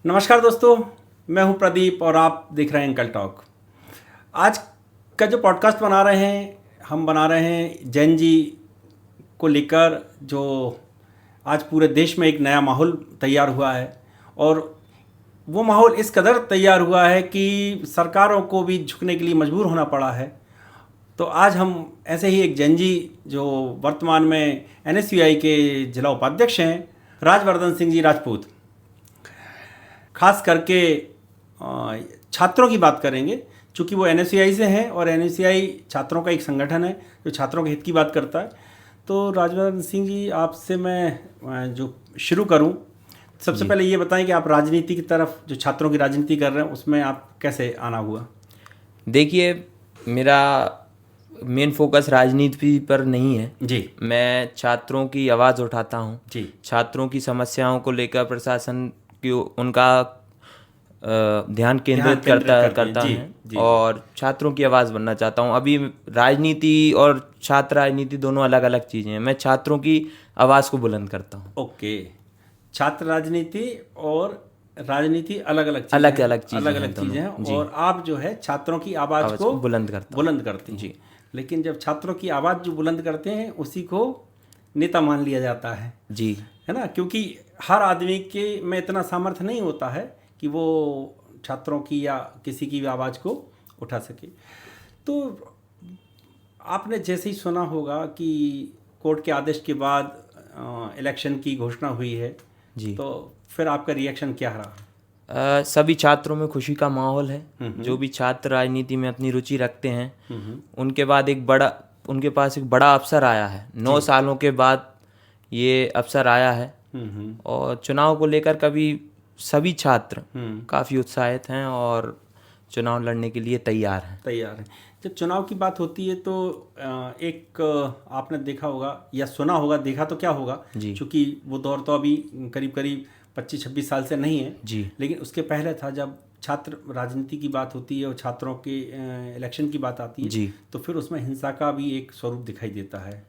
नमस्कार दोस्तों, मैं हूं प्रदीप और आप देख रहे हैं अंकल टॉक। आज का जो पॉडकास्ट बना रहे हैं, हम बना रहे हैं जैन जी को लेकर, जो आज पूरे देश में एक नया माहौल तैयार हुआ है। और वो माहौल इस कदर तैयार हुआ है कि सरकारों को भी झुकने के लिए मजबूर होना पड़ा है। तो आज हम ऐसे ही एक जैन जी, जो वर्तमान में NSUI के जिला उपाध्यक्ष हैं, राजवर्धन सिंह जी राजपूत, खास करके छात्रों की बात करेंगे, चूँकि वो NSUI से हैं और NSUI छात्रों का एक संगठन है जो छात्रों के हित की बात करता है। तो राजवर्धन सिंह जी, आपसे मैं जो शुरू करूं, सबसे पहले ये बताएं कि आप राजनीति की तरफ, जो छात्रों की राजनीति कर रहे हैं, उसमें आप कैसे आना हुआ? देखिए, मेरा मेन फोकस राजनीति पर नहीं है जी। मैं छात्रों की आवाज़ उठाता हूँ जी। छात्रों की समस्याओं को लेकर प्रशासन की उनका ध्यान केंद्रित करता जी, है जी, और छात्रों की आवाज़ बनना चाहता हूँ। अभी राजनीति और छात्र राजनीति दोनों अलग अलग चीज़ें हैं। मैं छात्रों की आवाज़ को बुलंद करता हूँ। ओके। छात्र राजनीति और राजनीति अलग अलग चीज़ें अलग हैं, अलग चीज़ें हैं हैं। जी। और आप जो है छात्रों की आवाज़ को बुलंद करती हैं। जी। लेकिन जब छात्रों की आवाज़ जो बुलंद करते हैं, उसी को नेता मान लिया जाता है जी, है ना? क्योंकि हर आदमी के में इतना सामर्थ्य नहीं होता है कि वो छात्रों की या किसी की भी आवाज़ को उठा सके। तो आपने जैसे ही सुना होगा कि कोर्ट के आदेश के बाद इलेक्शन की घोषणा हुई है जी। तो फिर आपका रिएक्शन क्या रहा? सभी छात्रों में खुशी का माहौल है। जो भी छात्र राजनीति में अपनी रुचि रखते हैं उनके पास एक बड़ा अवसर आया है। 9 सालों के बाद ये अवसर आया है और चुनाव को लेकर सभी छात्र काफ़ी उत्साहित हैं और चुनाव लड़ने के लिए तैयार हैं। जब चुनाव की बात होती है तो एक आपने देखा होगा या सुना होगा, देखा तो क्या होगा, क्योंकि वो दौर तो अभी करीब करीब 25-26 साल से नहीं है जी, लेकिन उसके पहले था। जब छात्र राजनीति की बात होती है और छात्रों के इलेक्शन की बात आती है जी, तो फिर उसमें हिंसा का भी एक स्वरूप दिखाई देता है।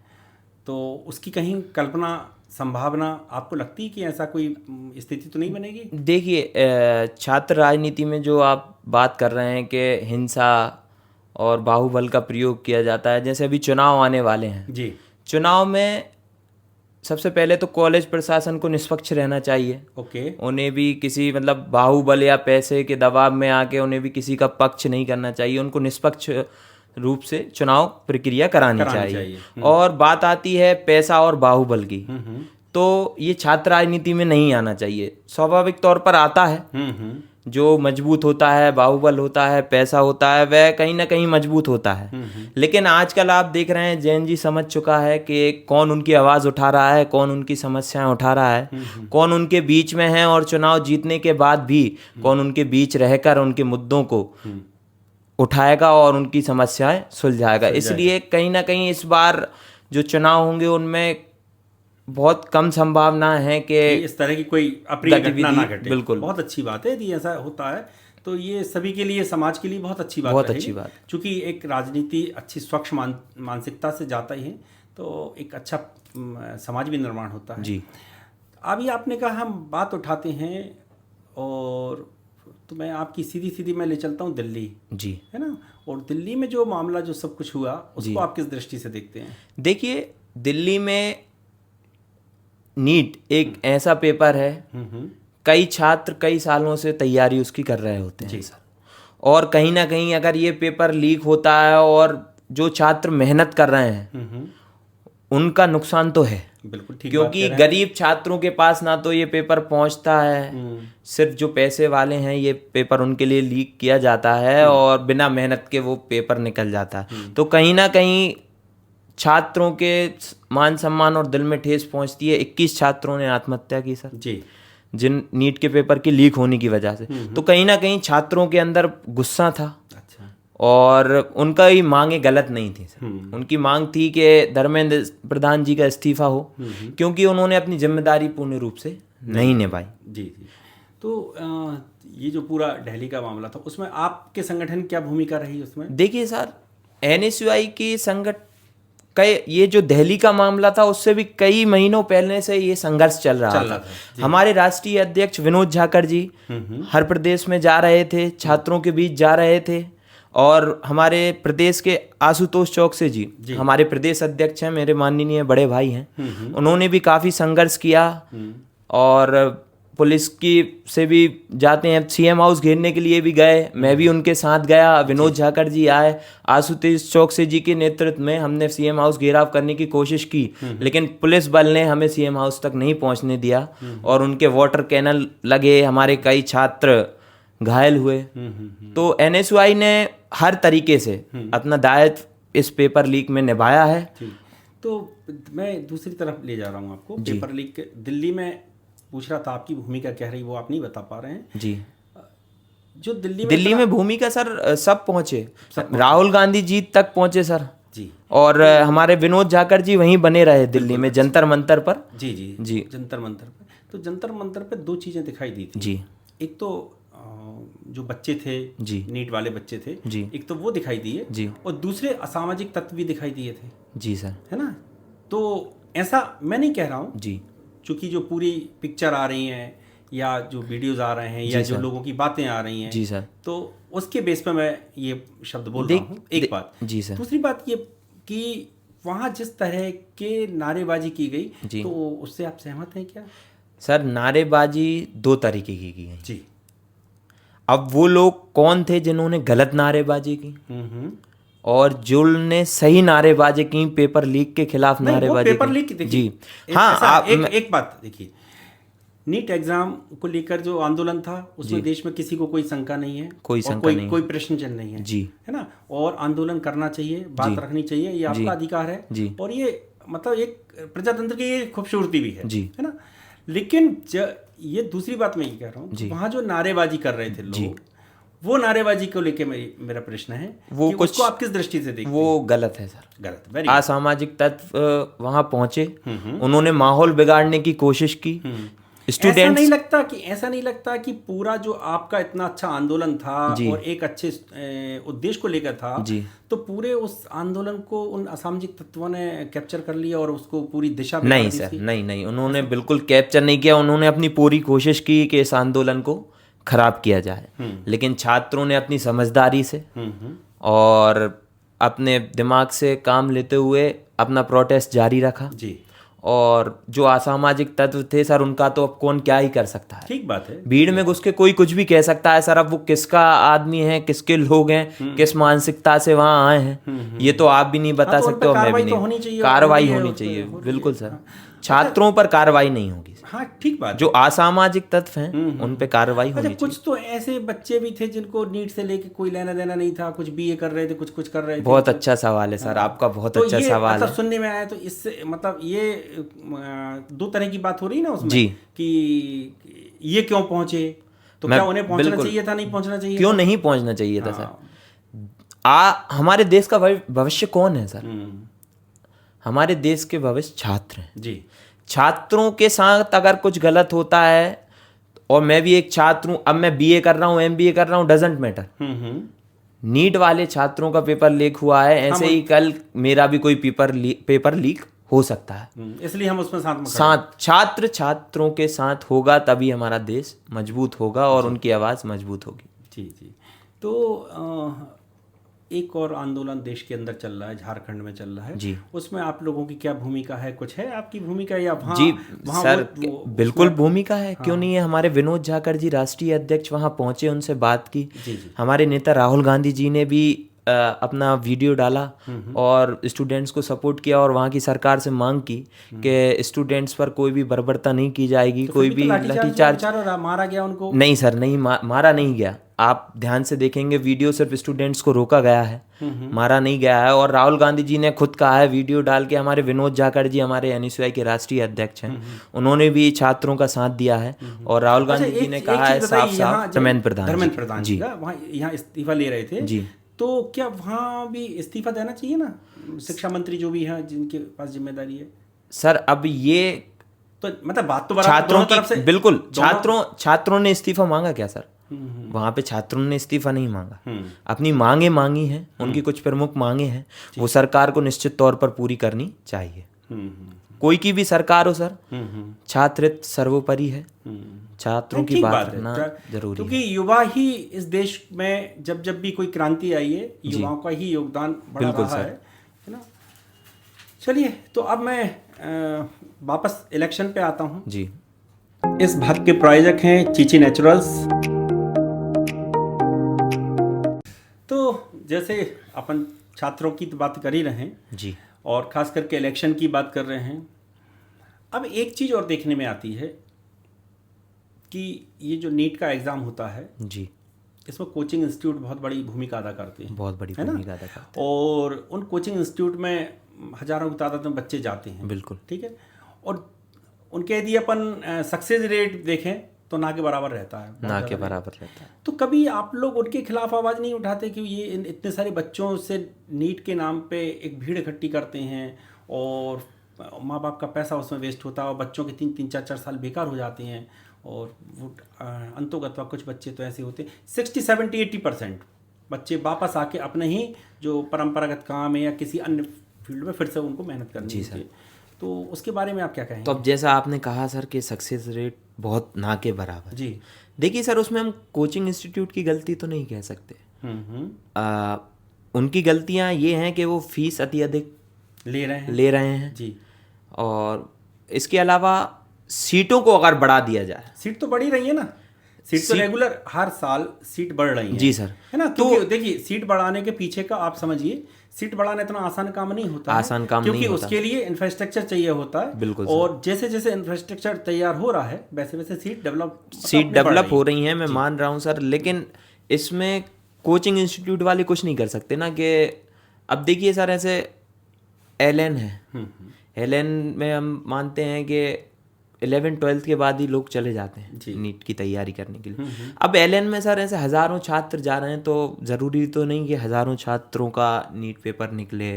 तो उसकी कहीं कल्पना, संभावना आपको लगती है कि ऐसा कोई स्थिति तो नहीं बनेगी? देखिए, छात्र राजनीति में जो आप बात कर रहे हैं कि हिंसा और बाहुबल का प्रयोग किया जाता है, जैसे अभी चुनाव आने वाले हैं जी। चुनाव में सबसे पहले तो कॉलेज प्रशासन को निष्पक्ष रहना चाहिए। ओके। उन्हें भी किसी बाहुबल या पैसे के दबाव में आके उन्हें भी किसी का पक्ष नहीं करना चाहिए। उनको निष्पक्ष रूप से चुनाव प्रक्रिया करानी चाहिए। और बात आती है पैसा और बाहुबल की, तो ये छात्र राजनीति में नहीं आना चाहिए। स्वाभाविक तौर पर आता है, जो मजबूत होता है, बाहुबल होता है, पैसा होता है, वह कहीं ना कहीं मजबूत होता है। लेकिन आजकल आप देख रहे हैं जैन जी समझ चुका है कि कौन उनकी आवाज़ उठा रहा है, कौन उनकी समस्याएं उठा रहा है, कौन उनके बीच में है और चुनाव जीतने के बाद भी कौन उनके बीच रहकर उनके मुद्दों को उठाएगा और उनकी समस्याएं सुलझाएगा। इसलिए कहीं ना कहीं इस बार जो चुनाव होंगे उनमें बहुत कम संभावना है कि इस तरह की कोई अप्रिय घटना ना घटे। बिल्कुल, बहुत अच्छी बात है यदि ऐसा होता है तो ये सभी के लिए, समाज के लिए बहुत अच्छी बात है। अच्छी बात, क्योंकि एक राजनीति अच्छी स्वच्छ मानसिकता से जाता ही है तो एक अच्छा समाज भी निर्माण होता है जी। अभी आपने कहा हम बात उठाते हैं, और तो मैं आपकी सीधी मैं ले चलता हूँ दिल्ली, जी, है ना? और दिल्ली में जो मामला, जो सब कुछ हुआ, उसको आप किस दृष्टि से देखते हैं? देखिए, दिल्ली में नीट एक ऐसा पेपर है, कई छात्र कई सालों से तैयारी उसकी कर रहे होते हैं सर, और कहीं ना कहीं अगर ये पेपर लीक होता है और जो छात्र मेहनत कर रहे हैं उनका नुकसान तो है। बिल्कुल ठीक, क्योंकि गरीब छात्रों के पास ना तो ये पेपर पहुंचता है, सिर्फ जो पैसे वाले हैं ये पेपर उनके लिए लीक किया जाता है और बिना मेहनत के वो पेपर निकल जाता है। तो कहीं ना कहीं छात्रों के मान सम्मान और दिल में ठेस पहुंचती है। 21 छात्रों ने आत्महत्या की सर जी, जिन नीट के पेपर की लीक होने की वजह से। तो कहीं ना कहीं छात्रों के अंदर गुस्सा था। अच्छा। और उनका ही मांगे गलत नहीं थी सर। उनकी मांग थी कि धर्मेंद्र प्रधान जी का इस्तीफा हो, क्योंकि उन्होंने अपनी जिम्मेदारी पूर्ण रूप से नहीं निभाई। जी जी। तो ये जो पूरा दिल्ली का मामला था, उसमें आपके संगठन क्या भूमिका रही उसमें? देखिए सर, NSUI की ये जो दिल्ली का मामला था उससे भी कई महीनों पहले से ये संघर्ष चल रहा था। हमारे राष्ट्रीय अध्यक्ष विनोद झाकर जी हर प्रदेश में जा रहे थे, छात्रों के बीच जा रहे थे, और हमारे प्रदेश के आशुतोष चौकसे जी हमारे प्रदेश अध्यक्ष हैं, मेरे माननीय बड़े भाई हैं, उन्होंने भी काफ़ी संघर्ष किया और पुलिस की से भी जाते हैं, सीएम हाउस घेरने के लिए भी गए, मैं भी उनके साथ गया, विनोद झाकर जी आए, आशुतोष चौकसे जी के नेतृत्व में हमने सीएम हाउस घेराव करने की कोशिश की, लेकिन पुलिस बल ने हमें सीएम हाउस तक नहीं पहुंचने दिया और उनके वाटर कैनल लगे, हमारे कई छात्र घायल हुए। तो एनएसयूआई ने हर तरीके से अपना दायित्व इस पेपर लीक में निभाया है। तो मैं दूसरी तरफ ले जा रहा हूँ आपको, पेपर लीक के दिल्ली में पूछ रहा था, आपकी भूमिका क्या रही वो आप नहीं बता पा रहे हैं जी। जो दिल्ली में भूमिका सर सब पहुंचे, राहुल गांधी जी तक पहुंचे सर जी, और हमारे विनोद झाकर जी वहीं बने रहे दिल्ली में जंतर मंतर पर। जी जी जी, जंतर मंतर पर। तो जंतर मंतर पर दो चीज़ें दिखाई दी थी जी। एक तो जो बच्चे थे जी, नीट वाले बच्चे थे जी, एक तो वो दिखाई दिए जी, और दूसरे असामाजिक तत्व भी दिखाई दिए थे जी सर, है ना। तो ऐसा मैं नहीं कह रहा हूँ जी, चूँकि जो पूरी पिक्चर आ रही हैं या जो वीडियोस आ रहे हैं या जो लोगों की बातें आ रही हैं जी सर, तो उसके बेस पे मैं ये शब्द बोल रहा हूँ। एक बात जी सर। दूसरी बात ये कि वहाँ जिस तरह के नारेबाजी की गई तो उससे आप सहमत हैं क्या? सर नारेबाजी दो तरीके की गई जी। अब वो लोग कौन थे जिन्होंने गलत नारेबाजी की और जो ने सही नारेबाजी की, पेपर लीक के खिलाफ नारेबाजी पेपर लीक जी हाँ। आप एक बात देखिए, नीट एग्जाम को लेकर जो आंदोलन था उसमें देश में किसी को कोई शंका नहीं है, कोई प्रश्न चिन्ह नहीं है जी, है ना। और आंदोलन करना चाहिए, बात रखनी चाहिए, ये आपका अधिकार है जी। और ये मतलब एक प्रजातंत्र की ये खूबसूरती भी है जी, है ना। लेकिन ये दूसरी बात मैं ये कह रहा हूँ, वहाँ जो नारेबाजी कर रहे थे लोग, वो नारेबाजी को लेके मेरा प्रश्न है वो कि उसको आप किस दृष्टि से देखते हैं? वो गलत है सर, गलत। असामाजिक तत्व वहाँ पहुंचे, उन्होंने माहौल बिगाड़ने की कोशिश की। स्टूडेंट्स ऐसा नहीं लगता कि पूरा जो आपका इतना अच्छा आंदोलन था और एक अच्छे उद्देश्य को लेकर था तो पूरे उस आंदोलन को उन असामाजिक तत्वों ने कैप्चर कर लिया और उसको पूरी दिशा नहीं सर, नहीं, उन्होंने बिल्कुल कैप्चर नहीं किया। उन्होंने अपनी पूरी कोशिश की कि इस आंदोलन को खराब किया जाए, लेकिन छात्रों ने अपनी समझदारी से और अपने दिमाग से काम लेते हुए अपना प्रोटेस्ट जारी रखा जी। और जो असामाजिक तत्व थे सर, उनका तो अब कौन क्या ही कर सकता है। ठीक बात है, भीड़ में घुस के कोई कुछ भी कह सकता है सर। अब वो किसका आदमी है, किसके लोग हैं, किस मानसिकता से वहाँ आए हैं, ये तो आप भी नहीं बता सकते और मैं भी नहीं। कार्रवाई होनी चाहिए बिल्कुल सर। छात्रों पर कार्रवाई नहीं होगी। हाँ ठीक बात। जो असामाजिक तत्व हैं उन पे कार्रवाई होनी चाहिए। कुछ तो ऐसे बच्चे भी थे जिनको नीट से लेके कोई लेना देना नहीं था, कुछ बीए कर रहे थे, कुछ कर रहे थे। बहुत अच्छा सवाल है सर आपका, बहुत अच्छा सवाल है। सुनने में आया तो इससे मतलब ये दो तरह की बात हो रही है ना उसमें जी, कि ये क्यों पहुंचे, तो क्या उन्हें पहुंचना चाहिए था, नहीं पहुंचना चाहिए, क्यों नहीं पहुंचना चाहिए था सर। हमारे देश का भविष्य कौन है सर? हमारे देश के भविष्य छात्र हैं जी। छात्रों के साथ अगर कुछ गलत होता है, और मैं भी एक छात्र हूं, अब मैं बीए कर रहा हूं, एमबीए कर रहा हूं, डजंट मैटर। नीट वाले छात्रों का पेपर लीक हुआ है, ऐसे ही कल मेरा भी कोई पेपर लीक हो सकता है। इसलिए हम उसमें साथ छात्रों के साथ होगा, तभी हमारा देश मजबूत होगा और उनकी आवाज़ मजबूत होगी जी जी। तो एक और आंदोलन देश के अंदर चल रहा है, झारखंड में चल रहा है जी। उसमें आप लोगों की क्या भूमिका है? कुछ है आपकी भूमिका या वहाँ जी सर? बिल्कुल भूमिका है, क्यों नहीं है। हमारे विनोद झाकर जी राष्ट्रीय अध्यक्ष वहाँ पहुँचे, उनसे बात की जी। हमारे नेता राहुल गांधी जी ने भी अपना वीडियो डाला और स्टूडेंट्स को सपोर्ट किया और वहाँ की सरकार से मांग की कि स्टूडेंट्स पर कोई भी बर्बरता नहीं की जाएगी, कोई भी लाठीचार्ज मारा गया उनको? नहीं सर, नहीं मारा नहीं गया। आप ध्यान से देखेंगे वीडियो, सिर्फ स्टूडेंट्स को रोका गया है, मारा नहीं गया है। और राहुल गांधी जी ने खुद कहा है वीडियो डाल के, हमारे विनोद झाकर जी हमारे एनएसयूआई के राष्ट्रीय अध्यक्ष हैं, उन्होंने भी छात्रों का साथ दिया है। और राहुल गांधी जी ने कहा है साफ धर्मेंद्र प्रधान जी यहाँ इस्तीफा ले रहे थे जी, तो क्या वहाँ भी इस्तीफा देना चाहिए ना शिक्षा मंत्री जो भी हैं, जिनके पास जिम्मेदारी है? सर अब ये तो मतलब बात तो बराबर छात्रों दोनों तरफ से, की बिल्कुल, छात्रों ने इस्तीफा मांगा क्या सर? वहां पे छात्रों ने इस्तीफा नहीं मांगा, अपनी मांगे मांगी हैं, उनकी कुछ प्रमुख मांगे हैं, वो सरकार को निश्चित तौर पर पूरी करनी चाहिए। कोई की भी सरकार हो सर, छात्र हित सर्वोपरि है, छात्रों की बात रखना जरूरी है, क्योंकि युवा ही इस देश में जब भी कोई क्रांति आई है, युवाओं का ही योगदान बड़ा रहा है ना। चलिए, तो अब मैं वापस इलेक्शन पे आता हूँ जी। इस भाग के प्रायोजक हैं चीची नेचुरल्स। तो जैसे अपन छात्रों की तो बात कर ही रहे हैं जी, और खास करके इलेक्शन की बात कर रहे हैं। अब एक चीज़ और देखने में आती है कि ये जो नीट का एग्ज़ाम होता है जी, इसमें कोचिंग इंस्टीट्यूट बहुत बड़ी भूमिका अदा करते हैं, बहुत बड़ी भूमिका अदा करते हैं। और उन कोचिंग इंस्टीट्यूट में हज़ारों की तादाद में बच्चे जाते हैं, बिल्कुल, ठीक है। और उनके यदि अपन सक्सेस रेट देखें तो ना के बराबर रहता है, ना के बराबर रहता है। तो कभी आप लोग उनके खिलाफ आवाज़ नहीं उठाते कि ये इतने सारे बच्चों से नीट के नाम पे एक भीड़ इकट्ठी करते हैं और माँ बाप का पैसा उसमें वेस्ट होता है और बच्चों के 3-3, 4-4 साल बेकार हो जाते हैं। और वो अंतोगत्वा कुछ बच्चे तो ऐसे होते 60, 70, 80% बच्चे वापस आके अपने ही जो परंपरागत काम है या किसी अन्य फील्ड में फिर से उनको मेहनत करनी होती है। तो उसके बारे में आप क्या कहेंगे? तो अब जैसा आपने कहा सर कि सक्सेस रेट बहुत ना के बराबर, जी, देखिए सर, उसमें हम कोचिंग इंस्टीट्यूट की गलती तो नहीं कह सकते। उनकी गलतियां ये हैं कि वो फीस अति अधिक ले रहे हैं जी। और इसके अलावा सीटों को अगर बढ़ा दिया जाए, सीट तो बढ़ी रही है ना, सीट तो रेगुलर हर साल सीट बढ़ रही है। जी सर, है ना। तो देखिए, सीट बढ़ाने के पीछे का आप समझिए, सीट बढ़ाना इतना आसान काम नहीं होता है, क्योंकि उसके लिए इंफ्रास्ट्रक्चर चाहिए होता है। बिल्कुल। और जैसे जैसे इंफ्रास्ट्रक्चर तैयार हो रहा है वैसे वैसे सीट डेवलप हो रही हैं, मैं मान रहा हूँ सर। लेकिन इसमें कोचिंग इंस्टीट्यूट वाले कुछ नहीं कर सकते ना। कि अब देखिए सर, ऐसे एलएन है, एलएन में हम मानते हैं कि 11-12 के बाद ही लोग चले जाते हैं नीट की तैयारी करने के लिए। अब एलएन में सर ऐसे हज़ारों छात्र जा रहे हैं, तो ज़रूरी तो नहीं कि हज़ारों छात्रों का नीट पेपर निकले।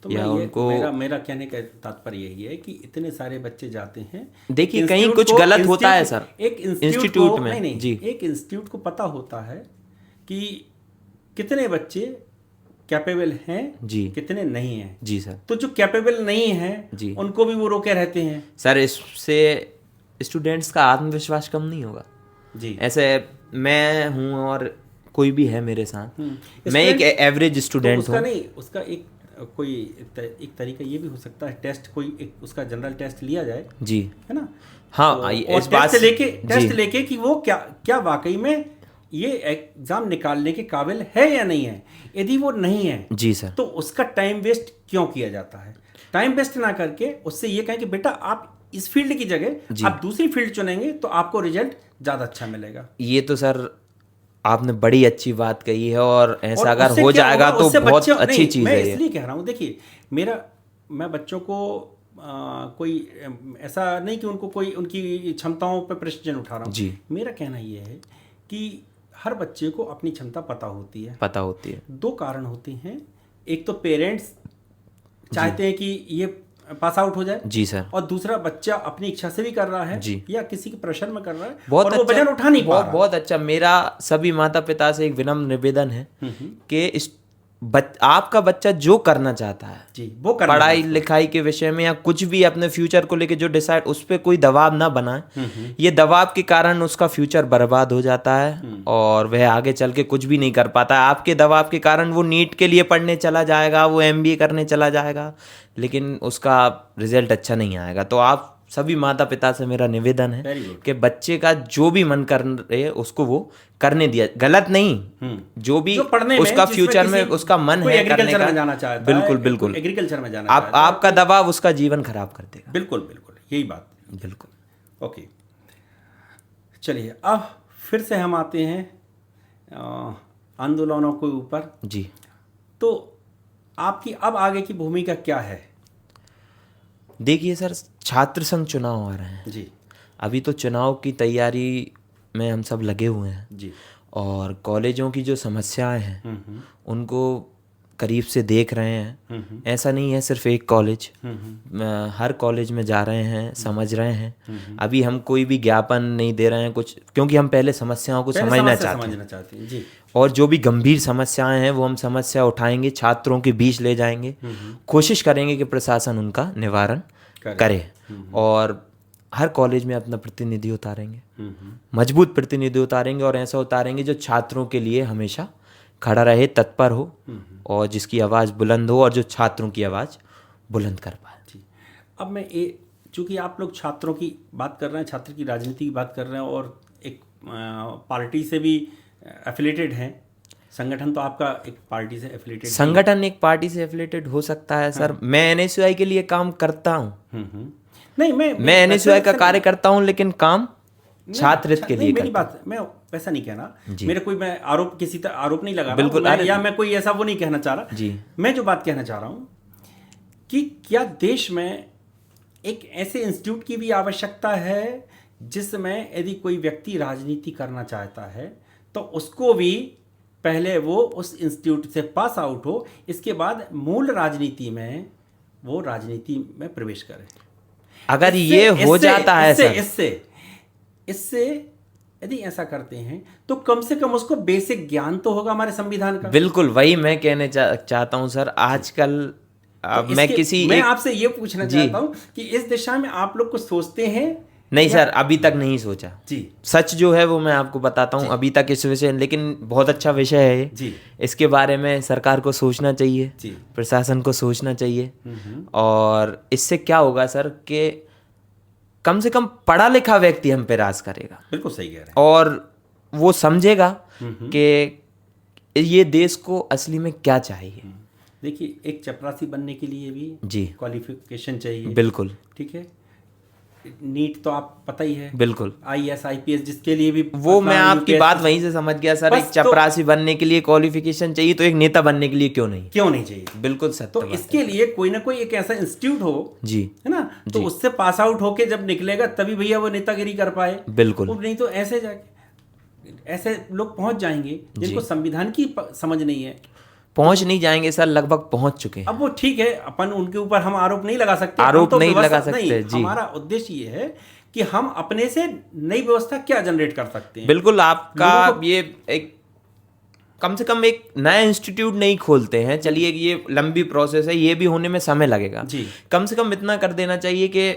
तो या उनको मेरा कहने का तात्पर्य यही है कि इतने सारे बच्चे जाते हैं, देखिए कहीं कुछ गलत होता है सर एक इंस्टीट्यूट में। नहीं, जी, एक इंस्टीट्यूट को पता होता है कि कितने बच्चे कैपेबल हैं जी, कितने नहीं हैं। जी सर। तो जो कैपेबल नहीं हैं जी, उनको भी वो रोके रहते हैं सर। इससे स्टूडेंट्स का आत्मविश्वास कम नहीं होगा जी। ऐसे मैं हूँ और कोई भी है मेरे साथ, मैं एक एवरेज स्टूडेंट हूँ। उसका एक कोई एक तरीका ये भी हो सकता है, टेस्ट कोई एक उसका जनरल टेस्ट लिया जाए जी, है ना। हाँ, तो इस बात से टेस्ट लेके कि वो क्या वाकई में ये एग्जाम निकालने के काबिल है या नहीं है। यदि वो नहीं है जी सर, तो उसका टाइम वेस्ट क्यों किया जाता है? टाइम वेस्ट ना करके उससे ये कहें कि बेटा आप इस फील्ड की जगह आप दूसरी फील्ड चुनेंगे तो आपको रिजल्ट ज़्यादा अच्छा मिलेगा। ये तो सर आपने बड़ी अच्छी बात कही है, और ऐसा अगर हो जाएगा तो बहुत अच्छी चीज़ है। मैं इसलिए कह रहा हूँ, देखिए मैं बच्चों को कोई ऐसा नहीं कि उनको कोई उनकी क्षमताओं पर प्रश्न उठा रहा हूँ जी। मेरा कहना ये है कि हर बच्चे को अपनी क्षमता पता होती है। दो कारण होते हैं, एक तो पेरेंट्स चाहते हैं कि ये पास आउट हो जाए जी सर, और दूसरा बच्चा अपनी इच्छा से भी कर रहा है जी, या किसी के प्रेशर में कर रहा है और अच्छा, वो वजन उठा नहीं पा रहा। बहुत अच्छा। मेरा सभी माता पिता से एक विनम्र निवेदन है कि आपका बच्चा जो करना चाहता है जी, वो पढ़ाई लिखाई के विषय में या कुछ भी अपने फ्यूचर को लेके जो डिसाइड, उस पर कोई दबाव ना बनाए। ये दबाव के कारण उसका फ्यूचर बर्बाद हो जाता है और वह आगे चल के कुछ भी नहीं कर पाता है। आपके दबाव के कारण वो नीट के लिए पढ़ने चला जाएगा, वो MBA करने चला जाएगा, लेकिन उसका रिजल्ट अच्छा नहीं आएगा। तो आप सभी माता पिता से मेरा निवेदन है कि बच्चे का जो भी मन कर रहे उसको वो करने दिया, गलत नहीं, जो भी उसका फ्यूचर में उसका मन है करने का, जाना चाहता है, बिल्कुल एग्रीकल्चर में जाना चाहता है, आपका दबाव उसका जीवन खराब कर देगा। बिल्कुल यही बात, बिल्कुल। ओके, चलिए अब फिर से हम आते हैं आंदोलनों के ऊपर जी। तो आपकी अब आगे की भूमिका क्या है? देखिए सर, छात्र संघ चुनाव आ रहे हैं जी। अभी तो चुनाव की तैयारी में हम सब लगे हुए हैं जी, और कॉलेजों की जो समस्याएं हैं उनको करीब से देख रहे हैं। ऐसा नहीं है सिर्फ एक कॉलेज, हर कॉलेज में जा रहे हैं, समझ रहे हैं। अभी हम कोई भी ज्ञापन नहीं दे रहे हैं कुछ, क्योंकि हम पहले समस्याओं को समझना चाहते हैं जी। और जो भी गंभीर समस्याएं हैं वो हम समस्या उठाएंगे, छात्रों के बीच ले जाएंगे, कोशिश करेंगे कि प्रशासन उनका निवारण करे और हर कॉलेज में अपना प्रतिनिधि उतारेंगे, मजबूत प्रतिनिधि उतारेंगे और ऐसा उतारेंगे जो छात्रों के लिए हमेशा खड़ा रहे, तत्पर हो और जिसकी आवाज़ बुलंद हो और जो छात्रों की आवाज़ बुलंद कर पाए। जी। अब मैं चूँकि आप लोग छात्रों की बात कर रहे हैं, छात्र की राजनीति की बात कर रहे हैं और एक पार्टी से भी एफिलेटेड हैं, संगठन तो आपका एक पार्टी से एफिलेटेड, संगठन एक पार्टी से एफिलेटेड हो सकता है सर। मैं NSUI के लिए काम करता हूँ, नहीं मैं NSUI का कार्य करता हूँ, लेकिन काम छात्र हित के लिए मेरी बात, मैं वैसा नहीं कहना, मेरे कोई मैं आरोप किसी तरह आरोप नहीं लगा बिल्कुल, या मैं कोई ऐसा वो नहीं कहना चाह रहा जी। मैं जो बात कहना चाह रहा हूँ कि क्या देश में एक ऐसे इंस्टीट्यूट की भी आवश्यकता है जिसमें यदि कोई व्यक्ति राजनीति करना चाहता है तो उसको भी पहले वो उस इंस्टीट्यूट से पास आउट हो, इसके बाद मूल राजनीति में वो राजनीति में प्रवेश करे। अगर ये हो जाता है सर, इससे यदि ऐसा करते हैं तो कम से कम उसको बेसिक ज्ञान तो होगा हमारे संविधान का। बिल्कुल वही मैं कहने चाहता हूँ सर। आजकल मैं आपसे ये पूछना चाहता हूँ कि इस दिशा में आप लोग कुछ सोचते हैं? नहीं सर, अभी तक नहीं सोचा जी। सच जो है वो मैं आपको बताता हूँ, अभी तक इस विषय, लेकिन बहुत अच्छा विषय है ये जी। इसके बारे में सरकार को सोचना चाहिए जी। प्रशासन को सोचना चाहिए। और इससे क्या होगा सर कि कम से कम पढ़ा लिखा व्यक्ति हम पे राज करेगा। बिल्कुल सही कह रहे हैं। और वो समझेगा कि ये देश को असली में क्या चाहिए। देखिए, एक चपरासी बनने के लिए भी जी क्वालिफिकेशन चाहिए। बिल्कुल, ठीक है। नीट तो आप पता ही है। बिल्कुल। IAS IPS जिसके लिए भी वो मैं आपकी बात वहीं से समझ गया सर। एक चपरासी बनने के लिए क्वालिफिकेशन चाहिए तो एक नेता बनने के लिए क्यों नहीं चाहिए? बिल्कुल सत्य। तो इसके लिए कोई ना कोई एक ऐसा इंस्टीट्यूट हो जी, है ना, तो उससे पास आउट होके जब निकलेगा तभी भैया वो नेतागिरी कर पाए। बिल्कुल। नहीं तो ऐसे लोग पहुंच जाएंगे जिनको संविधान की समझ नहीं है। पहुंच नहीं जाएंगे सर, लगभग पहुंच चुके हैं। अब वो ठीक है, अपन उनके ऊपर हम आरोप नहीं लगा सकते, नहीं लगा सकते जी। हमारा उद्देश्य ये है कि हम अपने से नई व्यवस्था क्या जनरेट कर सकते हैं। बिल्कुल। आपका ये एक कम से कम एक नया इंस्टीट्यूट नहीं खोलते हैं, चलिए ये लंबी प्रोसेस है, ये भी होने में समय लगेगा जी। कम से कम इतना कर देना चाहिए कि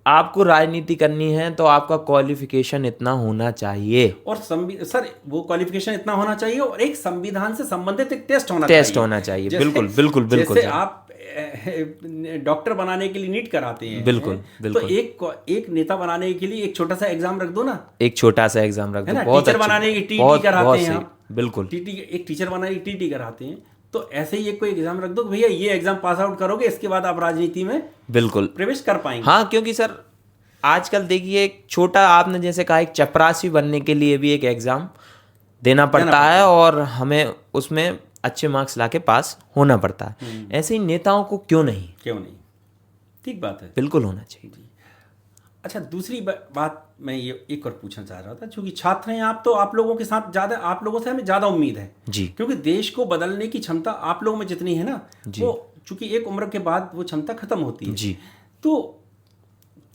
आपको राजनीति करनी है तो आपका क्वालिफिकेशन इतना होना चाहिए। और सर वो क्वालिफिकेशन इतना होना चाहिए और एक संविधान से संबंधित एक टेस्ट होना चाहिए। बिल्कुल बिल्कुल बिल्कुल। जैसे आप डॉक्टर बनाने के लिए नीट कराते हैं। बिल्कुल बिल्कुल। तो एक नेता बनाने के लिए एक छोटा सा एग्जाम रख दो ना। एक छोटा सा एग्जाम रख दो। बहुत टीचर बनाने की TT कराते हैं। बिल्कुल। एक टीचर बनाने की TT कराते हैं, तो ऐसे ही एक कोई एग्जाम रख दो भैया, ये एग्जाम पास आउट करोगे इसके बाद आप राजनीति में बिल्कुल प्रवेश कर पाएंगे। हाँ, क्योंकि सर आजकल देखिए एक छोटा, आपने जैसे कहा, एक चपरासी बनने के लिए भी एक एग्जाम देना पड़ता है और हमें उसमें अच्छे मार्क्स लाके पास होना पड़ता है। ऐसे ही नेताओं को क्यों नहीं? ठीक बात है, बिल्कुल होना चाहिए। अच्छा, दूसरी बात मैं ये एक और पूछना चाह रहा था, क्योंकि छात्र हैं आप, तो आप लोगों के साथ ज़्यादा, आप लोगों से हमें ज़्यादा उम्मीद है जी, क्योंकि देश को बदलने की क्षमता आप लोगों में जितनी है ना, वो चूंकि एक उम्र के बाद वो क्षमता खत्म होती है जी। तो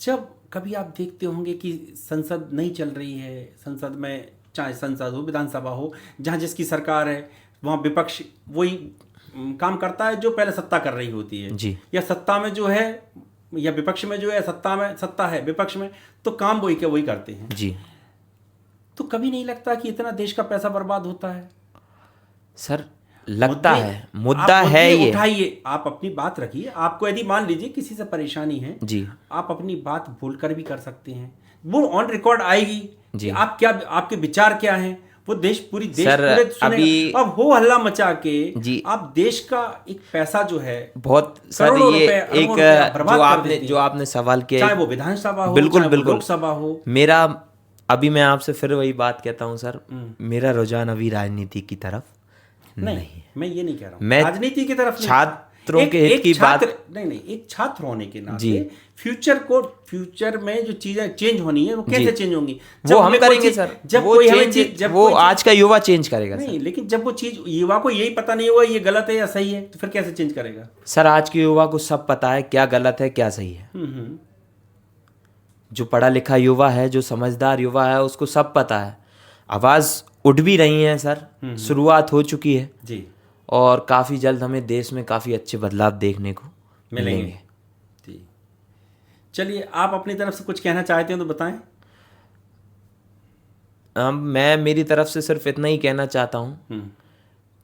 जब कभी आप देखते होंगे कि संसद नहीं चल रही है, संसद में चाहे संसद हो, विधानसभा हो, जहाँ जिसकी सरकार है वहाँ विपक्ष वही काम करता है जो पहले सत्ता कर रही होती है जी। या सत्ता में जो है, या विपक्ष में जो है, सत्ता है विपक्ष में, तो काम वही करते हैं जी। तो कभी नहीं लगता कि इतना देश का पैसा बर्बाद होता है? सर लगता है, मुद्दा है ये। उठाइए, आप अपनी बात रखिए। आपको यदि मान लीजिए किसी से परेशानी है जी, आप अपनी बात बोलकर भी कर सकते हैं, वो ऑन रिकॉर्ड आएगी जी। आप क्या, आपके विचार क्या हैं, वो पूरे देश अभी अब हो हल्ला मचा के जी, आप देश का एक पैसा जो है बहुत सर, ये एक जो आपने सवाल किया, चाहे वो विधानसभा हो, बिल्कुल चाहे बिल्कुल लोकसभा हो, मेरा अभी मैं आपसे फिर वही बात कहता हूँ सर, मेरा रुझान अभी राजनीति की तरफ नहीं है। मैं ये नहीं कह रहा हूँ राजनीति की तरफ नहीं। छात्रों के हित की बात नहीं, एक छात्र होने के नाते फ्यूचर में जो चीजें चेंज होनी है वो कैसे चेंज होंगी, वो हम करेंगे सर। जब वो चेंज, वो आज का युवा चेंज करेगा नहीं, लेकिन जब वो चीज युवा को यही पता नहीं होगा ये गलत है या सही है, तो फिर कैसे चेंज करेगा? सर आज के युवा को सब पता है क्या गलत है क्या सही है। जो पढ़ा लिखा युवा है, जो समझदार युवा है, उसको सब पता है। आवाज उठ भी रही है सर, शुरुआत हो चुकी है जी, और काफी जल्द हमें देश में काफी अच्छे बदलाव देखने को मिलेंगे। जी, चलिए आप अपनी तरफ से कुछ कहना चाहते हैं तो बताएं। मैं मेरी तरफ से सिर्फ इतना ही कहना चाहता हूँ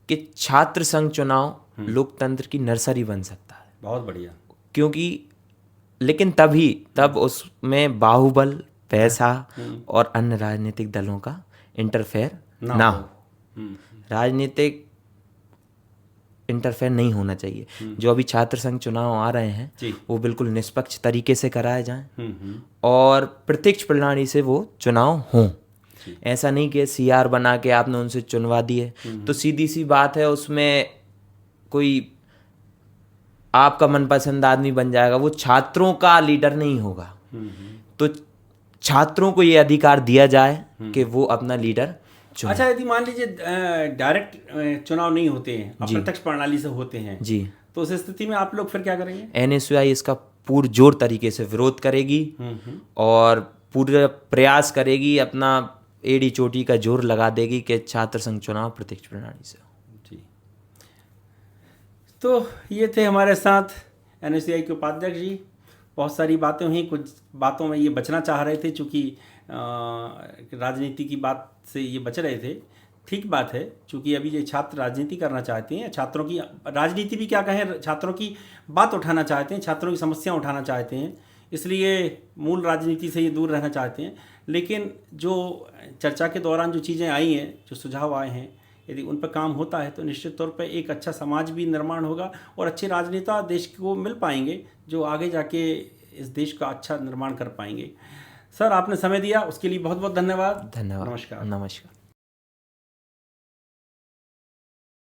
कि छात्र संघ चुनाव लोकतंत्र की नर्सरी बन सकता है। बहुत बढ़िया। क्योंकि लेकिन तब उसमें बाहुबल, पैसा और अन्य राजनीतिक दलों का इंटरफेयर ना हो। राजनीतिक इंटरफेयर नहीं होना चाहिए। जो अभी छात्र संघ चुनाव आ रहे हैं वो बिल्कुल निष्पक्ष तरीके से कराए जाएं और प्रत्यक्ष प्रणाली से वो चुनाव हों। ऐसा नहीं कि सीआर बना के आपने उनसे चुनवा दिए तो सीधी सी बात है उसमें कोई आपका मनपसंद आदमी बन जाएगा, वो छात्रों का लीडर नहीं होगा। तो छात्रों को ये अधिकार दिया जाए कि वो अपना लीडर चुने। अच्छा, यदि मान लीजिए डायरेक्ट चुनाव नहीं होते हैं, अप्रत्यक्ष प्रणाली से होते हैं जी, तो उस स्थिति में आप लोग फिर क्या करेंगे? एनएसयूआई इसका पुरजोर तरीके से विरोध करेगी और पूरा प्रयास करेगी, अपना एड़ी चोटी का जोर लगा देगी कि छात्र संघ चुनाव प्रत्यक्ष प्रणाली से हो। जी, तो ये थे हमारे साथ एनएसयूआई के उपाध्यक्ष जी। बहुत सारी बातें हुई, कुछ बातों में ये बचना चाह रहे थे चूँकि राजनीति की बात से ये बच रहे थे। ठीक बात है, चूँकि अभी ये छात्र राजनीति करना चाहते हैं, छात्रों की राजनीति भी क्या कहें, छात्रों की बात उठाना चाहते हैं, छात्रों की समस्या उठाना चाहते हैं, इसलिए मूल राजनीति से ये दूर रहना चाहते हैं। लेकिन जो चर्चा के दौरान जो चीज़ें आई हैं, जो सुझाव आए हैं, यदि उन पर काम होता है तो निश्चित तौर पर एक अच्छा समाज भी निर्माण होगा और अच्छे राजनेता देश को मिल पाएंगे जो आगे जाके इस देश का अच्छा निर्माण कर पाएंगे। सर, आपने समय दिया उसके लिए बहुत बहुत धन्यवाद। धन्यवाद। नमस्कार। नमस्कार।